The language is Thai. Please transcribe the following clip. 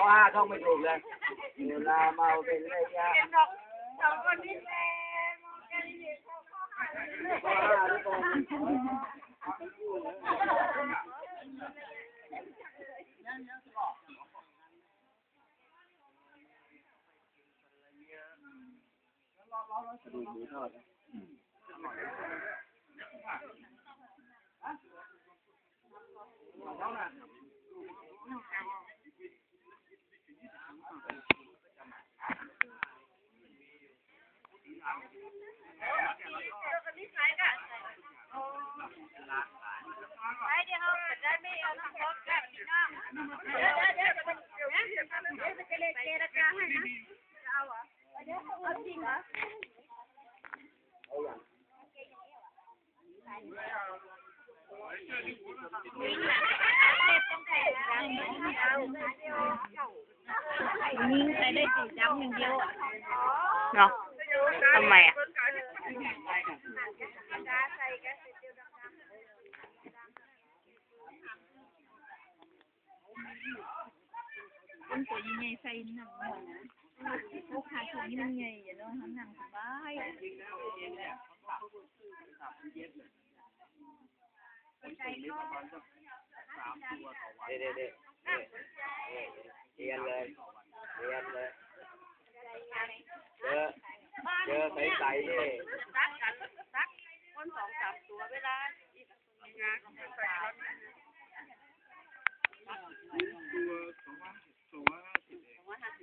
ว่าท่องไม่ถูกเลยเวลาเมาเป็นระยะสองคนนี้แหละมองกันอยู่เข้าหายิงใครได้ตีจับอย่างเดียวอ่ะเนาะทำไมอ่ะคนตัวยังไงใส่หนังลูกค้าตัวนี้มันใหญ่อย่าลองทำหนังสบายเด็ดเรียนเลยเจอใสๆนี่ซักคนสองสามตัวเวลาอีกงาน